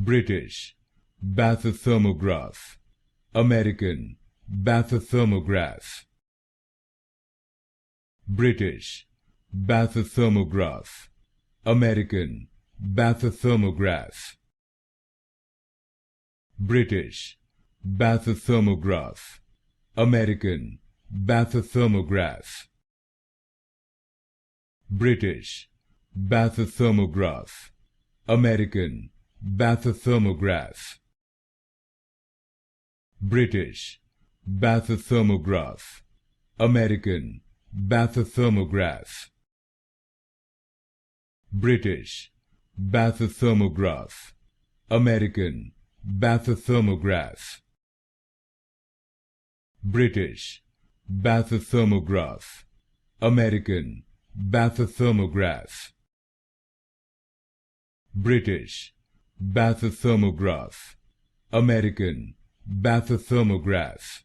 British Bathythermograph, American Bathythermograph, British Bathythermograph, American Bathythermograph, British Bathythermograph, American Bathythermograph, British Bathythermograph, American Bathythermograph, British Bathythermograph, American Bathythermograph, British Bathythermograph, American Bathythermograph, British Bathythermograph, American Bathythermograph, British Bathythermograph, American Bathythermograph,